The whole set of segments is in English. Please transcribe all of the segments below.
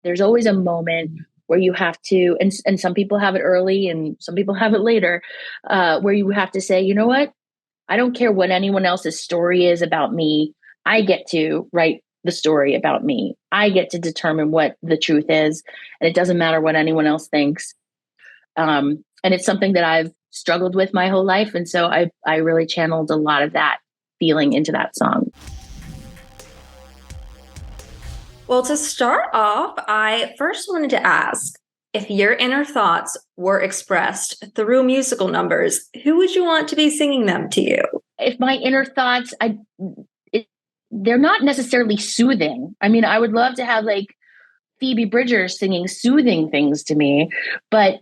there's always a moment where you have to, and some people have it early and some people have it later, where you have to say, you know what? I don't care what anyone else's story is about me. I get to write the story about me. I get to determine what the truth is. And it doesn't matter what anyone else thinks. And it's something that I've struggled with my whole life. And so I really channeled a lot of that feeling into that song. Well, to start off, I first wanted to ask, if your inner thoughts were expressed through musical numbers, who would you want to be singing them to you? If my inner thoughts, they're not necessarily soothing. I mean, I would love to have like Phoebe Bridgers singing soothing things to me, but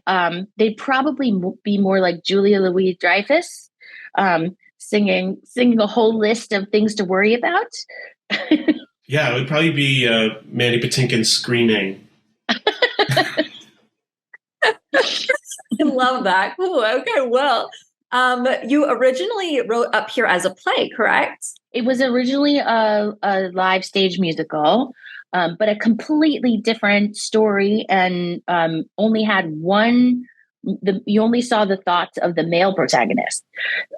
they'd probably be more like Julia Louis-Dreyfus, singing a whole list of things to worry about. Yeah, it would probably be Mandy Patinkin screaming. I love that. Cool. Okay, well, you originally wrote Up Here as a play, correct? It was originally a live stage musical, but a completely different story, and only had you only saw the thoughts of the male protagonist.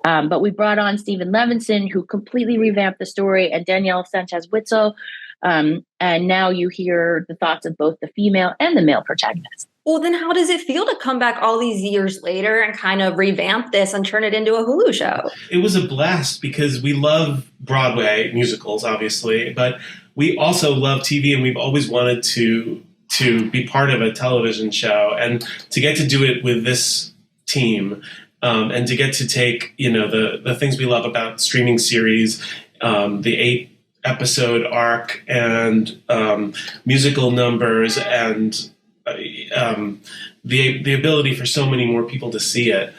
But we brought on Stephen Levinson, who completely revamped the story, and Danielle Sanchez-Witzel. And now you hear the thoughts of both the female and the male protagonist. Well, then how does it feel to come back all these years later and kind of revamp this and turn it into a Hulu show? It was a blast because we love Broadway musicals, obviously, but we also love TV, and we've always wanted to be part of a television show, and to get to do it with this team, and to get to take, the things we love about streaming series, the 8-episode arc and musical numbers, and the ability for so many more people to see it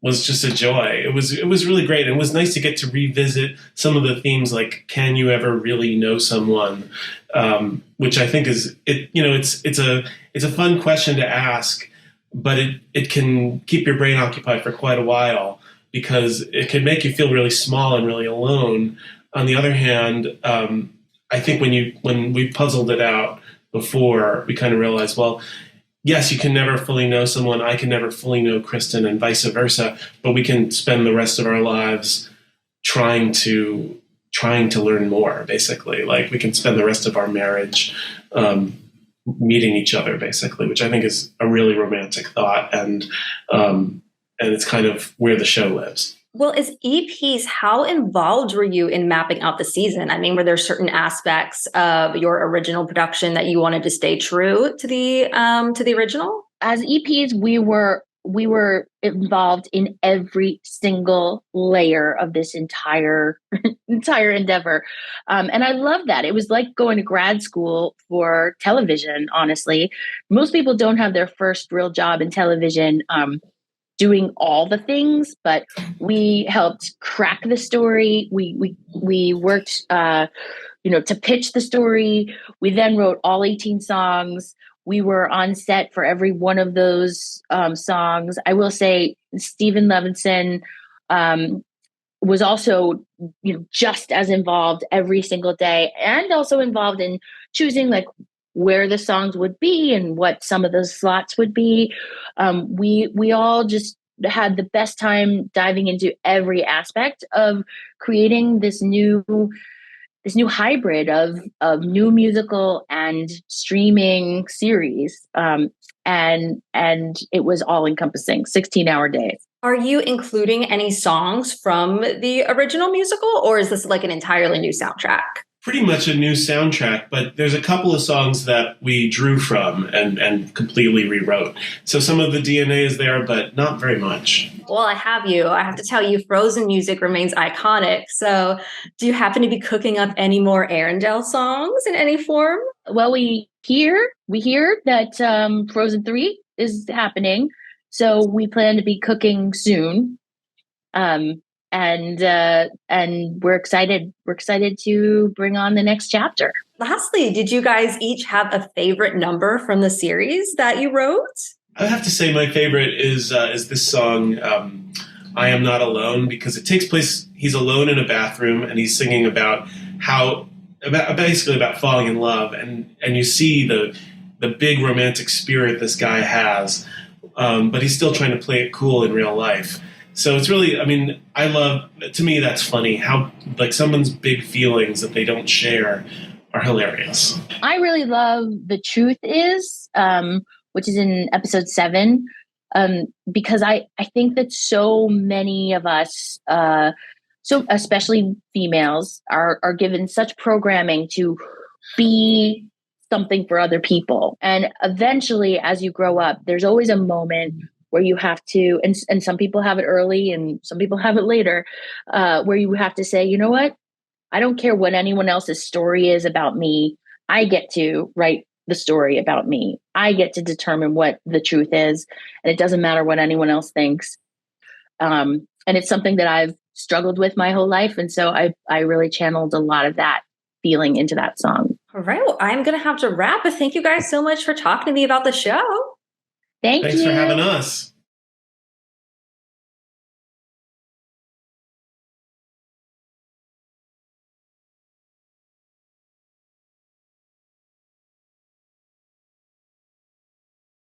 was just a joy. It was really great. It was nice to get to revisit some of the themes, like can you ever really know someone, which I think is it. It's a fun question to ask, but it can keep your brain occupied for quite a while because it can make you feel really small and really alone. On the other hand, I think when we puzzled it out before, we kind of realized, well, yes, you can never fully know someone. I can never fully know Kristen, and vice versa. But we can spend the rest of our lives trying to learn more. Basically, like we can spend the rest of our marriage meeting each other, basically, which I think is a really romantic thought, and it's kind of where the show lives. Well, as EPs, how involved were you in mapping out the season? I mean, were there certain aspects of your original production that you wanted to stay true to the original? As EPs, we were involved in every single layer of this entire endeavor, and I love that. It was like going to grad school for television. Honestly, most people don't have their first real job in television. Doing all the things, but we helped crack the story. We worked, to pitch the story. We then wrote all 18 songs. We were on set for every one of those songs. I will say Stephen Levinson was also, just as involved every single day, and also involved in choosing like where the songs would be and what some of those slots would be. We all just had the best time diving into every aspect of creating this new hybrid of new musical and streaming series. And it was all encompassing, 16-hour days. Are you including any songs from the original musical, or is this like an entirely new soundtrack? Pretty much a new soundtrack, but there's a couple of songs that we drew from and completely rewrote. So some of the DNA is there, but not very much. Well, I have to tell you, Frozen music remains iconic. So do you happen to be cooking up any more Arendelle songs in any form? Well, we hear that Frozen 3 is happening. So we plan to be cooking soon. And we're excited. We're excited to bring on the next chapter. Lastly, did you guys each have a favorite number from the series that you wrote? I have to say my favorite is this song, I Am Not Alone, because it takes place, he's alone in a bathroom and he's singing about how basically about falling in love, and you see the big romantic spirit this guy has, but he's still trying to play it cool in real life. So it's really, I mean, to me, that's funny how like someone's big feelings that they don't share are hilarious. I really love The Truth Is, which is in episode 7, because I think that so many of us, so especially females, are given such programming to be something for other people. And eventually, as you grow up, there's always a moment where you have to, and some people have it early and some people have it later, where you have to say, you know what? I don't care what anyone else's story is about me. I get to write the story about me. I get to determine what the truth is. And it doesn't matter what anyone else thinks. And it's something that I've struggled with my whole life. And so I really channeled a lot of that feeling into that song. All right. Well, I'm going to have to wrap, but thank you guys so much for talking to me about the show. Thanks for having us.